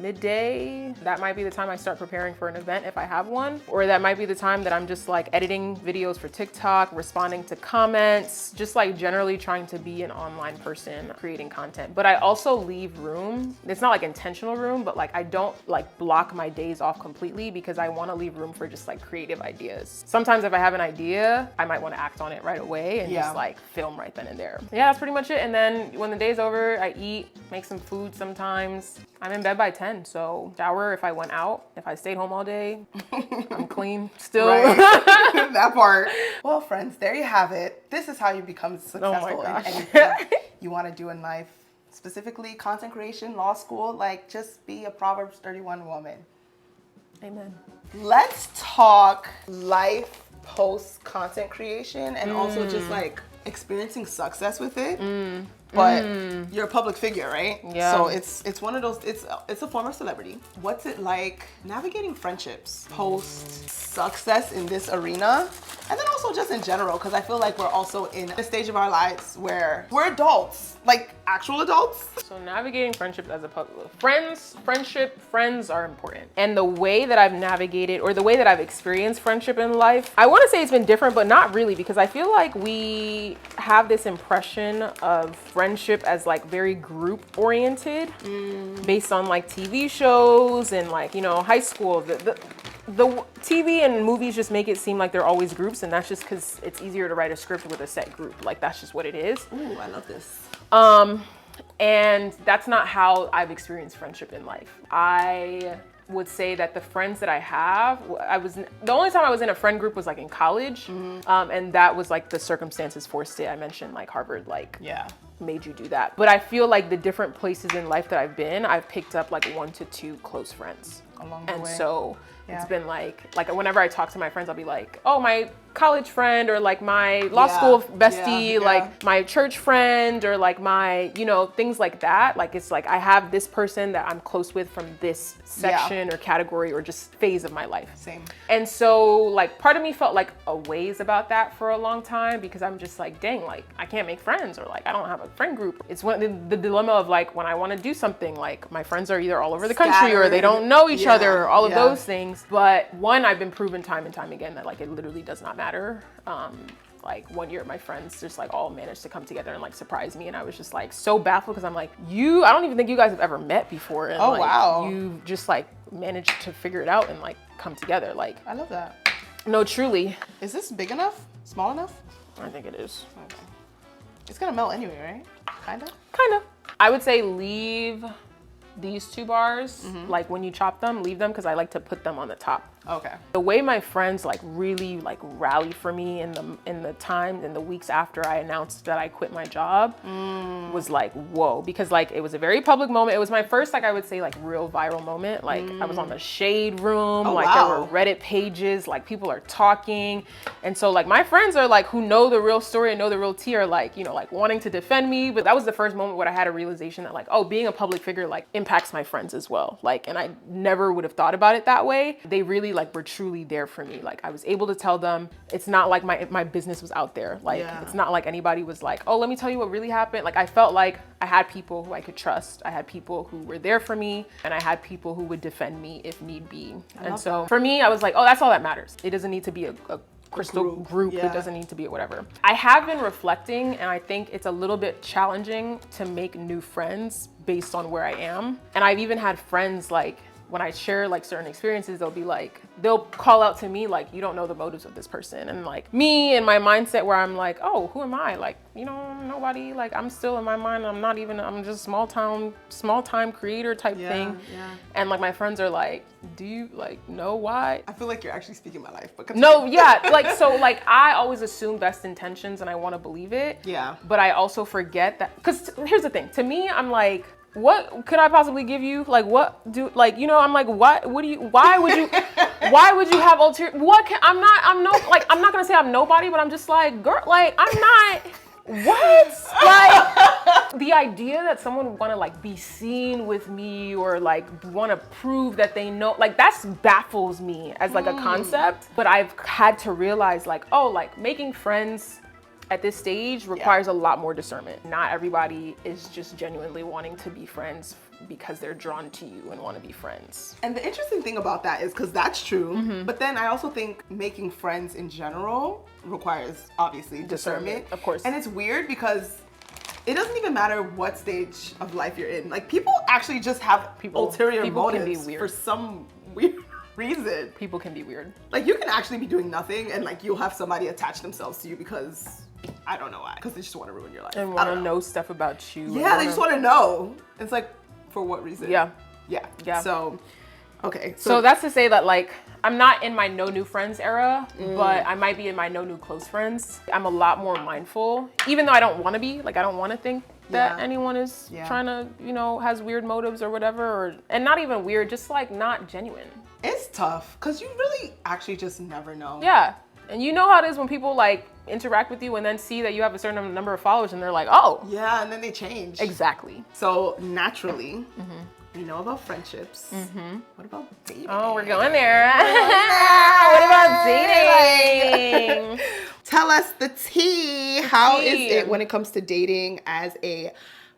midday, that might be the time I start preparing for an event if I have one, or that might be the time that I'm just like editing videos for TikTok, responding to comments, just like generally trying to be an online person creating content. But I also leave room, it's not like intentional room, but like I don't like block my days off completely, because I want to leave room for just like creative ideas. Sometimes if I have an idea, I might want to act on it right away and just like film right then and there. Yeah, that's pretty much it. And then when the day's over, I eat, make some food sometimes. I'm in bed by 10, so shower if I went out. If I stayed home all day, I'm clean still.
Right. That part. Well, friends, there you have it. This is how you become successful in anything you want to do in life. Specifically content creation, law school, like just be a Proverbs 31 woman.
Amen.
Let's talk life post content creation and also just like experiencing success with it. but you're a public figure, right?
Yeah.
So it's one of those, it's a form of celebrity. What's it like navigating friendships post success in this arena? And then also just in general, because I feel like we're also in a stage of our lives where we're adults, like actual adults.
So navigating friendships as a public friends are important. And the way that I've navigated, or the way that I've experienced friendship in life, I want to say it's been different, but not really, because I feel like we have this impression of friendship as like very group oriented, based on like TV shows and like, you know, high school. The TV and movies just make it seem like they're always groups, and that's just because it's easier to write a script with a set group. Like that's just what it is.
Ooh, I love this.
And that's not how I've experienced friendship in life. I would say that the friends that I have, the only time I was in a friend group was like in college, and that was like the circumstances forced it. I mentioned like Harvard, like made you do that. But I feel like the different places in life that I've been, I've picked up like 1 to 2 close friends
along the way.
And so it's been like whenever I talk to my friends, I'll be like, oh, my college friend, or like my law school bestie, like my church friend, or like my, you know, things like that. Like it's like I have this person that I'm close with from this section or category or just phase of my life.
Same.
And so like part of me felt like a ways about that for a long time, because I'm just like, dang, like I can't make friends, or like I don't have a friend group. It's the dilemma of like when I want to do something, like my friends are either all over the country or they don't know each other, or all of those things. But one, I've been proven time and time again that like it literally does not matter. Like one year my friends just like all managed to come together and like surprise me, and I was just like so baffled, because I'm like, I don't even think you guys have ever met before, and you just like managed to figure it out and like come together. Like
I love that.
No, truly.
Is this big enough? Small enough?
I think it is.
Okay. It's gonna melt anyway, right? Kinda?
I would say leave these 2 bars, like when you chop them, leave them, because I like to put them on the top.
Okay.
The way my friends like really like rally for me in the time in the weeks after I announced that I quit my job was like, whoa, because like it was a very public moment. It was my first, like I would say, like real viral moment. Like I was on the Shade Room, there were Reddit pages, like people are talking. And so like my friends are like, who know the real story and know the real tea, are like, you know, like wanting to defend me. But that was the first moment where I had a realization that like, oh, being a public figure like impacts my friends as well. Like, and I never would have thought about it that way. They really like were truly there for me. Like I was able to tell them, it's not like my business was out there. Like it's not like anybody was like, oh, let me tell you what really happened. Like I felt like I had people who I could trust. I had people who were there for me, and I had people who would defend me if need be. And so for me, I was like, oh, that's all that matters. It doesn't need to be a crystal group. It doesn't need to be whatever. I have been reflecting, and I think it's a little bit challenging to make new friends based on where I am. And I've even had friends like, when I share like certain experiences, they'll call out to me like, you don't know the motives of this person. And like me and my mindset where I'm like, oh, who am I? Like, you know, nobody. Like I'm still in my mind, I'm just small time creator type thing. And like my friends are like, do you like know why?
I feel like you're actually speaking my life. But
no, like so like I always assume best intentions and I want to believe it.
Yeah.
But I also forget that, because here's the thing. To me, I'm like, what could I possibly give you? Like, what do, like, you know, I'm like, why would you have I'm not gonna say I'm nobody, but I'm just like, girl, like, I'm not, what? Like, the idea that someone would want to like be seen with me, or like want to prove that they know, like that baffles me as like a concept. But I've had to realize like, oh, like making friends at this stage requires a lot more discernment. Not everybody is just genuinely wanting to be friends because they're drawn to you and want to be friends.
And the interesting thing about that is, because that's true, but then I also think making friends in general requires obviously discernment.
Of course.
And it's weird because it doesn't even matter what stage of life you're in. Like people actually just have ulterior motives for some weird reason.
People can be weird.
Like you can actually be doing nothing and like you'll have somebody attach themselves to you because I don't know why, because they just want to ruin your life.
And want to know stuff about you.
Yeah, they just want to know. It's like, for what reason?
Yeah.
So, okay.
So that's to say that like, I'm not in my no new friends era, but I might be in my no new close friends. I'm a lot more mindful, even though I don't want to be, like I don't want to think that anyone is trying to, you know, has weird motives or whatever, and not even weird, just like not genuine.
It's tough, because you really actually just never know.
Yeah. And you know how it is when people like interact with you and then see that you have a certain number of followers and they're like, oh.
Yeah, and then they change.
Exactly.
So naturally, we know about friendships. What about dating?
Oh, we're going there. What about dating?
Tell us the tea. How is it when it comes to dating as a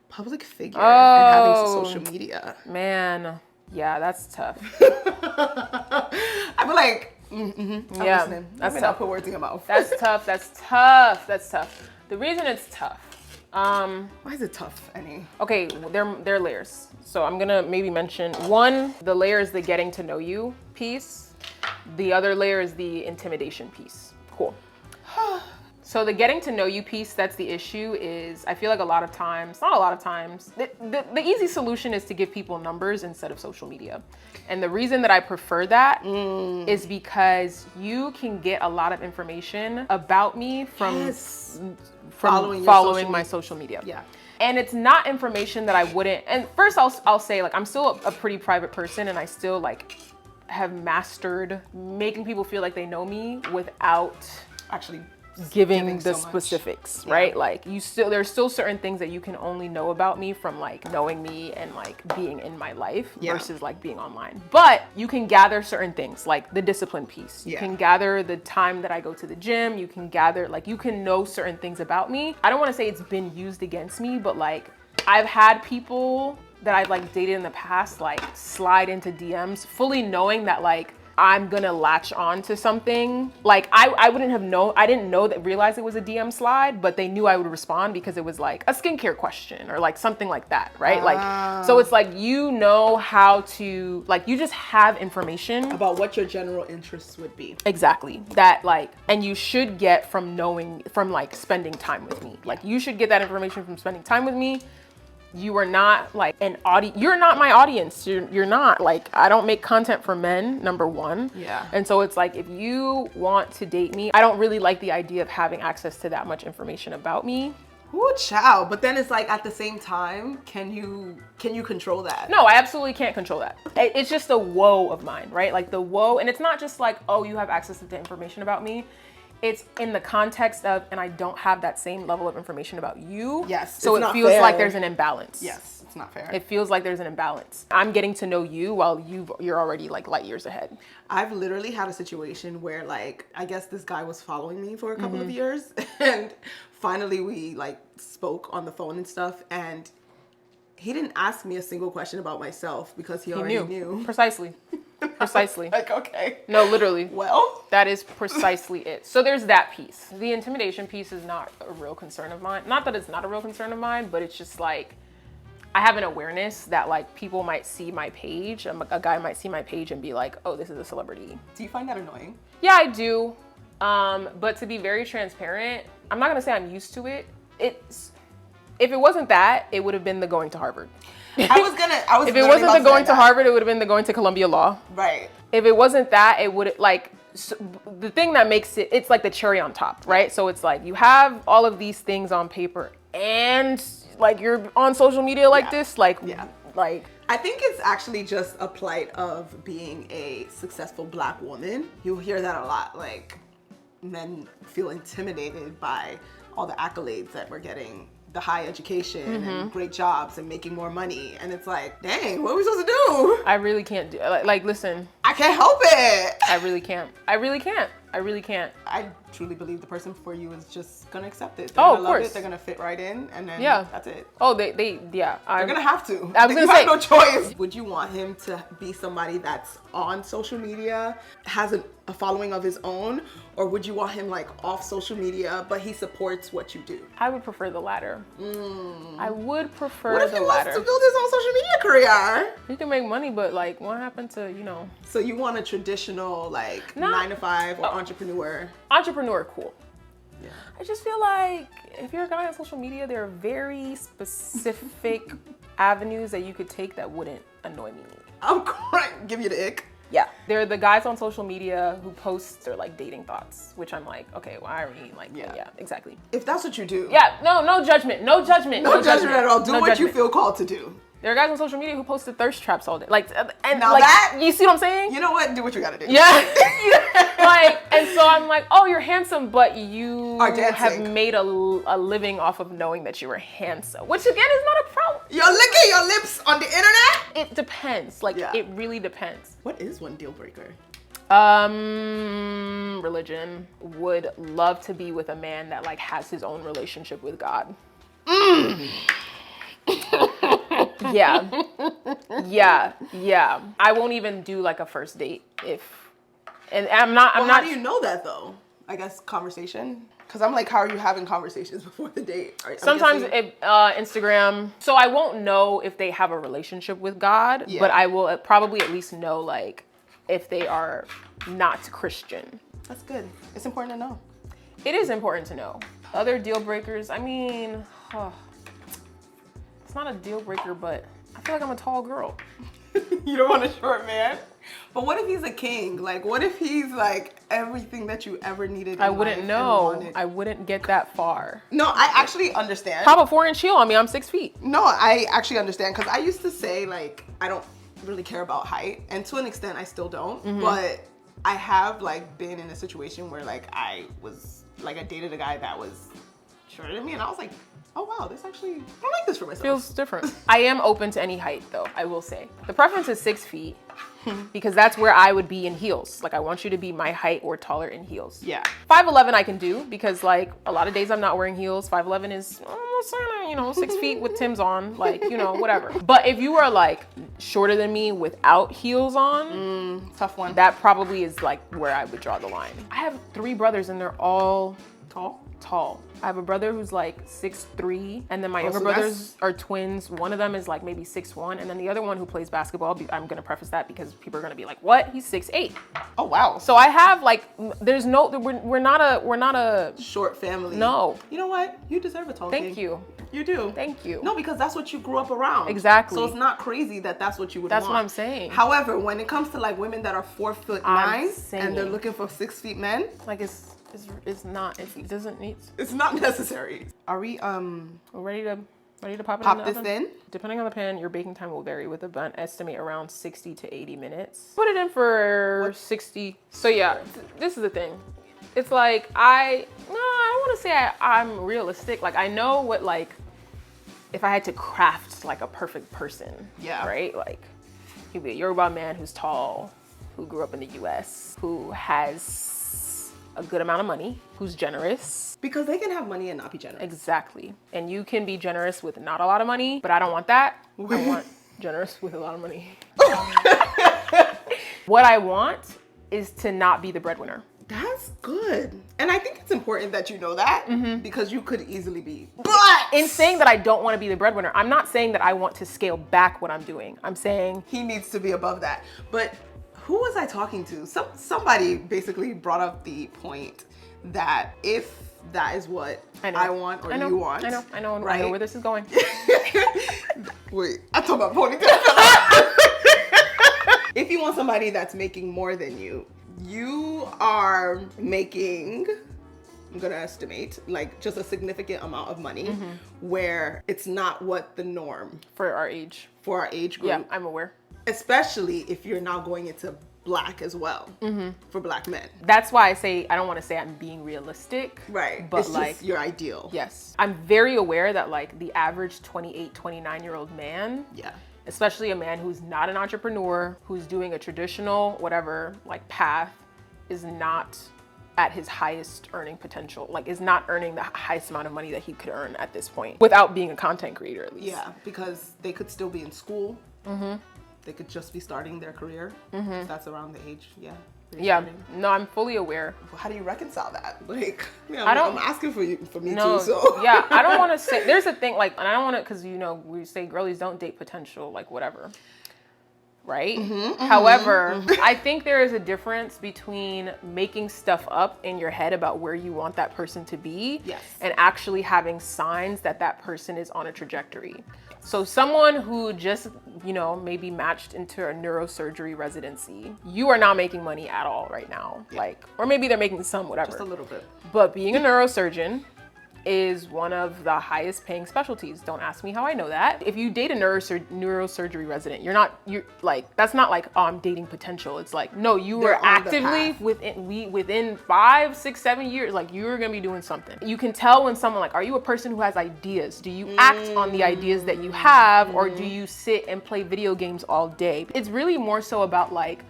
public figure and having social media?
Man, yeah, that's tough.
I feel like, I'm listening.
That's
tough.
tough.
Put words in your mouth.
That's tough. That's tough. That's tough. The reason it's tough.
Why is it tough, Eni?
Okay, there are layers. So I'm gonna maybe mention one. The layer is the getting to know you piece. The other layer is the intimidation piece. Cool. So the getting to know you piece, that's the issue, is I feel like a lot of times, not a lot of times, the easy solution is to give people numbers instead of social media. And the reason that I prefer that is because you can get a lot of information about me from following my social media.
Yeah.
And it's not information that I wouldn't, and first I'll say, like, I'm still a pretty private person, and I still like have mastered making people feel like they know me without
Actually
giving the
so
specifics, right? Like there's still certain things that you can only know about me from like knowing me and like being in my life versus like being online. But you can gather certain things like the discipline piece. You can gather the time that I go to the gym. You can gather, like, you can know certain things about me. I don't want to say it's been used against me, but like I've had people that I've like dated in the past like slide into DMs fully knowing that like I'm gonna latch on to something. Like I wouldn't have known, I didn't realize it was a DM slide, but they knew I would respond because it was like a skincare question or like something like that, right? Like, so it's like, you know how to, like, you just have information
about what your general interests would be.
Exactly. That like, and you should get from knowing, from like spending time with me. Like you should get that information from spending time with me. You are not like an audience. You're not my audience. You're not like, I don't make content for men, number one.
Yeah.
And so it's like, if you want to date me, I don't really like the idea of having access to that much information about me.
Ooh, child. But then it's like, at the same time, can you control that?
No, I absolutely can't control that. It's just a woe of mine, right? Like the woe, and it's not just like, oh, you have access to the information about me. It's in the context of, and I don't have that same level of information about you.
Yes.
So it feels like there's an imbalance.
Yes, it's not fair.
It feels like there's an imbalance. I'm getting to know you while you're already like light years ahead.
I've literally had a situation where like, I guess this guy was following me for a couple of years, and finally we like spoke on the phone and stuff, and he didn't ask me a single question about myself because he already knew.
Precisely. Precisely.
Like, okay.
No, literally.
Well,
that is precisely it. So there's that piece. The intimidation piece is not a real concern of mine. Not that it's not a real concern of mine, but it's just like, I have an awareness that like people might see my page. A guy might see my page and be like, oh, this is a celebrity.
Do you find that annoying?
Yeah, I do. But to be very transparent, I'm not gonna say I'm used to it. If it wasn't that, it would have been the going to Harvard.
If
it wasn't the going to Harvard, it would have been the going to Columbia Law.
Right.
If it wasn't that, it would like, so the thing that makes it, it's like the cherry on top, right? So it's like, you have all of these things on paper and like you're on social media like this, like, like.
I think it's actually just a plight of being a successful Black woman. You'll hear that a lot, like men feel intimidated by all the accolades that we're getting, the high education and great jobs and making more money. And it's like, dang, what are we supposed to do?
I really can't do like listen.
I can't help it.
I really can't. I really can't. I really can't.
I truly believe the person for you is just gonna accept it.
They're gonna
love it. They're gonna fit right in, and then that's it.
Oh, they yeah.
They're gonna have to.
I was gonna say,
have no choice. Would you want him to be somebody that's on social media, has a following of his own, or would you want him like off social media, but he supports what you do?
I would prefer the latter. I would prefer
what if
the
he
latter.
wants to build his own social media career?
He can make money, but like, what happened to, you know?
So you want a traditional like 9 to 5 or entrepreneur?
Entrepreneur, cool.
Yeah.
I just feel like if you're a guy on social media, there are very specific avenues that you could take that wouldn't annoy me.
I'm crying. Give you the ick.
Yeah, they're the guys on social media who post their like dating thoughts, which I'm like, okay, well, I already like, yeah, exactly.
If that's what you do.
Yeah, no judgment, no judgment.
No judgment at all. Do
no
what
judgment.
you feel called to do.
There are guys on social media who posted thirst traps all day. Like, and
Now
like,
that-
you see what I'm saying?
You know what? Do what you gotta do.
Yeah. Like, and so I'm like, oh, you're handsome, but you
Are dancing.
have made a living off of knowing that you were handsome, which again is not a problem.
You're licking your lips on the internet?
It depends. Like,
Yeah.
it really depends.
What is one deal breaker?
Religion. Would love to be with a man that like has his own relationship with God. Yeah. I won't even do like a first date I'm not.
How do you know that though? I guess conversation. Because I'm like, how are you having conversations before the date?
Sometimes Instagram. So I won't know if they have a relationship with God, but I will probably at least know like if they are not Christian.
That's good. It's important to know.
It is important to know. Other deal breakers, I mean, it's not a deal breaker, but I feel like I'm a tall girl.
You don't want a short man? But what if he's a king? Like, what if he's like everything that you ever needed in
I wouldn't
life
know.
and wanted?
I wouldn't get that far.
No, I actually understand.
Pop a 4-inch heel on me, I'm 6 feet.
No, I actually understand because I used to say like, I don't really care about height. And to an extent, I still don't. But I have like been in a situation where like I dated a guy that was shorter than me. And I was like, oh wow, this actually, I don't like this for myself.
Feels different. I am open to any height though, I will say. The preference is 6 feet because that's where I would be in heels. Like I want you to be my height or taller in heels.
Yeah.
5'11" I can do because like a lot of days I'm not wearing heels. 5'11" is almost, 6 feet with Tim's on, like, whatever. But if you are like shorter than me without heels on,
Tough one.
that probably is like where I would draw the line. I have 3 brothers and they're all tall. I have a brother who's like 6'3", and then my younger brothers are twins. One of them is like maybe 6'1", and then the other one who plays basketball, I'm gonna preface that because people are gonna be like, what? He's 6'8".
Oh wow.
So I have like, there's no, we're not a
Short family.
No.
You know what? You deserve a tall king.
Thank you.
You do.
Thank you.
No, because that's what you grew up around.
Exactly.
So it's not crazy that that's what you would want.
That's what I'm saying.
However, when it comes to like women that are 4'9" and they're looking for 6 feet men,
like it's not, it doesn't need.
it's not necessary. Are we
We're ready to pop it
pop
in the
this
oven?
in?
Depending on the pan, your baking time will vary with a bun. Estimate around 60 to 80 minutes. Put it in for 60. So yeah, this is the thing. It's like, I don't want to say I'm realistic. Like I know what, like, if I had to craft like a perfect person,
Yeah.
right? Like he'd be a Yoruba man who's tall, who grew up in the US, who has a good amount of money, who's generous.
Because they can have money and not be generous.
Exactly. And you can be generous with not a lot of money, but I don't want that. I want generous with a lot of money. What I want is to not be the breadwinner.
That's good. And I think it's important that you know that because you could easily be. But
In saying that I don't want to be the breadwinner, I'm not saying that I want to scale back what I'm doing. I'm saying
he needs to be above that. But who was I talking to? Somebody basically brought up the point that if that is what I want or you want.
I know
right?
where this is going.
Wait, I talk about ponytail. If you want somebody that's making more than you, you are making, I'm gonna estimate, like just a significant amount of money where it's not what the norm
For our age
group.
Yeah, I'm aware.
Especially if you're now going into Black as well, for Black men.
That's why I say, I don't want to say I'm being realistic.
Right,
But
it's
like,
just your ideal.
yes. I'm very aware that like the average 28, 29-year-old man,
Yeah.
especially a man who's not an entrepreneur, who's doing a traditional whatever like path, is not at his highest earning potential, like is not earning the highest amount of money that he could earn at this point without being a content creator at least.
Yeah, because they could still be in school. They could just be starting their career. If that's around the age, yeah.
Yeah, no, I'm fully aware.
How do you reconcile that? Like,
I'm
asking for me
No,
too, so.
yeah, I don't want to say, there's a thing like, and I don't want to, because we say girlies don't date potential, like whatever. Right? However, I think there is a difference between making stuff up in your head about where you want that person to be and actually having signs that that person is on a trajectory. So someone who just, maybe matched into a neurosurgery residency, you are not making money at all right now. Like, or maybe they're making some, whatever.
Just a little bit.
But being a neurosurgeon is one of the highest paying specialties. Don't ask me how I know that. If you date a neurosurgery resident, you're like, that's not like, oh, I'm dating potential. It's like, no, you
They're
are
on the
actively
path.
within 5, 6, 7 years, like you're gonna be doing something. You can tell when someone like, are you a person who has ideas? Do you act on the ideas that you have, or do you sit and play video games all day? It's really more so about like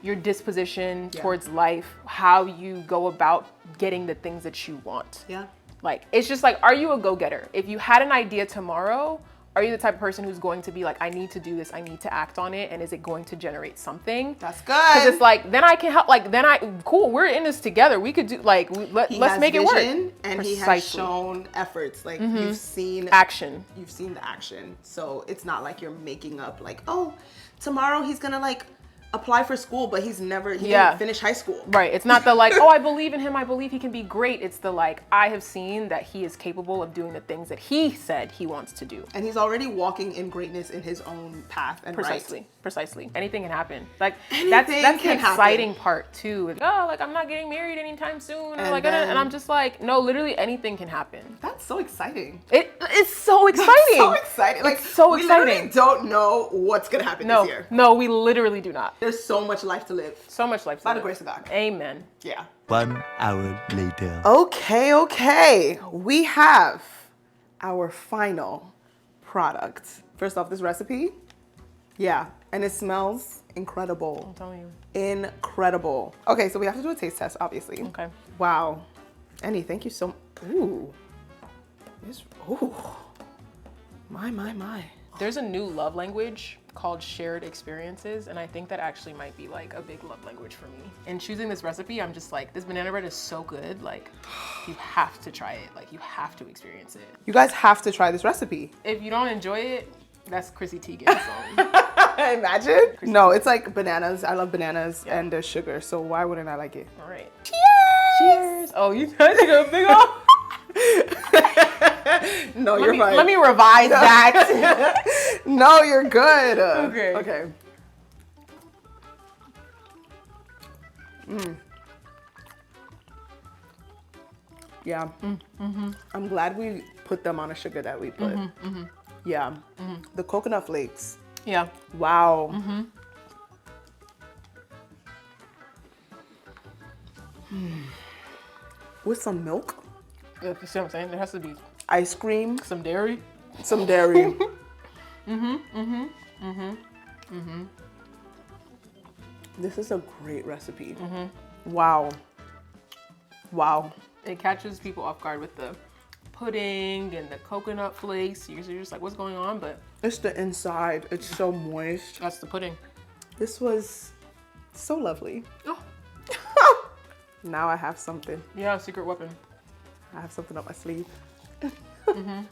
your disposition towards life, how you go about getting the things that you want.
Yeah.
Like, it's just like, are you a go-getter? If you had an idea tomorrow, are you the type of person who's going to be like, I need to do this, I need to act on it, and is it going to generate something?
That's good.
Because it's like, then I can help, like, cool, we're in this together. We could do, like, let's make it work.
And he has shown efforts. Like, you've seen
action.
You've seen the action. So it's not like you're making up, like, oh, tomorrow he's gonna, like, apply for school, but he didn't finish high school.
Right. It's not the like, oh, I believe in him, I believe he can be great. It's the like, I have seen that he is capable of doing the things that he said he wants to do.
And he's already walking in greatness in his own path and
Precisely. Anything can happen. Like,
Anything
that's the
can
exciting
happen.
part too. Like, oh, like I'm not getting married anytime soon.
And
Like,
then-
and I'm just like, no, literally anything can happen.
That's so exciting.
It's so exciting.
So exciting. Like,
It's so
we literally
exciting.
don't know what's gonna happen this year.
No, we literally do not.
There's so much life to live.
So much life.
By the grace of God.
Amen.
Yeah.
1 hour later.
Okay. We have our final product. First off, this recipe. Yeah. And it smells incredible.
I'm telling you.
Incredible. Okay, so we have to do a taste test, obviously.
Okay.
Wow. Eni, thank you so much. Ooh. Ooh. My.
There's a new love language called shared experiences, and I think that actually might be like a big love language for me. In choosing this recipe, I'm just like, this banana bread is so good, like you have to try it, like you have to experience it.
You guys have to try this recipe.
If you don't enjoy it, that's Chrissy Teigen's song.
Imagine. No, it's like bananas. I love bananas and there's sugar, so why wouldn't I like it?
All right.
Cheers!
Oh, you took a big old.
No, you're fine.
Let me revise that.
No, you're good.
Okay.
Okay. Yeah. I'm glad we put them on a sugar that we put. Yeah. The coconut flakes.
Yeah.
Wow. With some milk,
You see what I'm saying? There has to be
ice cream,
some dairy.
some dairy. This is a great recipe. Wow. Wow.
It catches people off guard with the pudding and the coconut flakes. You're just like, what's going on? But
It's the inside. It's so moist.
that's the pudding.
This was so lovely.
Oh.
Now I have something.
Yeah, secret weapon.
I have something up my sleeve.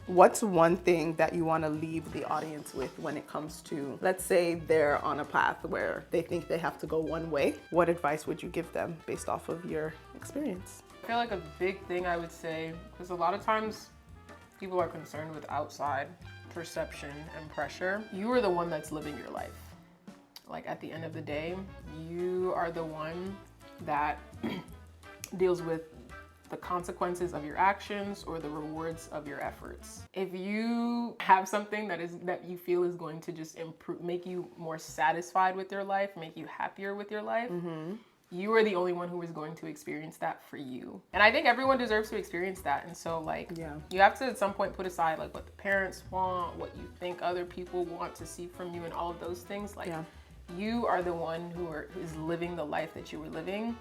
What's one thing that you want to leave the audience with when it comes to, let's say they're on a path where they think they have to go one way? What advice would you give them based off of your experience?
I feel like a big thing I would say, because a lot of times people are concerned with outside perception and pressure. You are the one that's living your life. Like at the end of the day, you are the one that deals with the consequences of your actions or the rewards of your efforts. If you have something that you feel is going to just improve, make you more satisfied with your life, make you happier with your life, you are the only one who is going to experience that for you. And I think everyone deserves to experience that. And so like, you have to at some point put aside like what the parents want, what you think other people want to see from you and all of those things. Like you are the one who is living the life that you were living.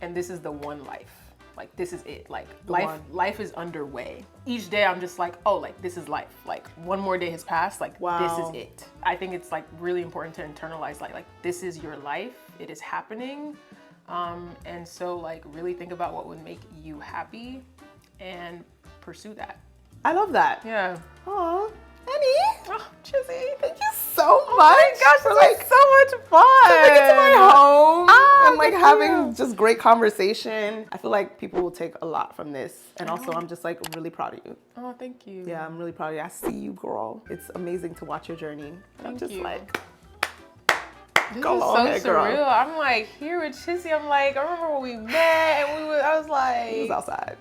And this is the one life. Like this is it. Like life is underway. Each day I'm just like, oh, like this is life. Like one more day has passed. Like this is it. I think it's like really important to internalize like this is your life. It is happening. And so like really think about what would make you happy and pursue that.
I love that.
Yeah.
Aw, Eni.
Oh,
Chizzy, thank you so much.
Oh my gosh,
for
this was so much fun.
coming into my home and like
thank
having
you.
just great conversation. I feel like people will take a lot from this. And also I'm just like really proud of you.
Oh, thank you.
Yeah, I'm really proud of you. I see you, girl. It's amazing to watch your journey. And I'm
Thank
just
you.
like,
This
go
is
on
so
ahead, girl.
surreal. I'm like here with Chizi. I'm like, I remember when we met and I was like,
it was outside.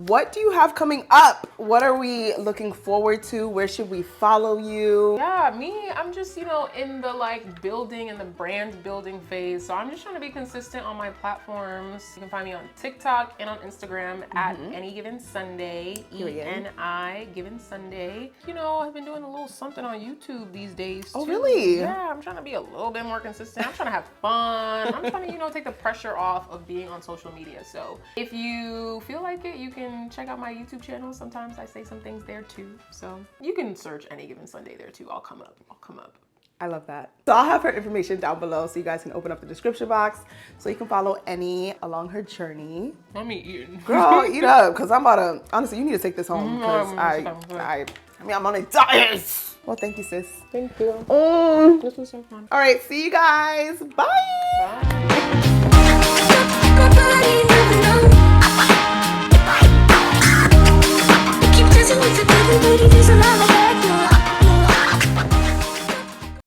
What do you have coming up? What are we looking forward to? Where should we follow you?
Yeah, me, I'm just, you know, in the like building and the brand building phase. So I'm just trying to be consistent on my platforms. You can find me on TikTok and on Instagram at Any Given Sunday, ENI Given Sunday. You know, I've been doing a little something on YouTube these days too.
Oh, really?
Yeah, I'm trying to be a little bit more consistent. I'm trying to have fun. I'm trying to, you know, take the pressure off of being on social media. So if you feel like it, you can check out my YouTube channel. Sometimes I say some things there too. So you can search Any Given Sunday there too. I'll come up.
I love that. So I'll have her information down below so you guys can open up the description box so you can follow Eni along her journey.
I'm eating.
Girl, eat up, because I'm about to, honestly, you need to take this home because I mean, I'm on a diet. Well, thank you, sis.
Thank you.
Mm.
This was so fun.
All right, see you guys. Bye.
Bye.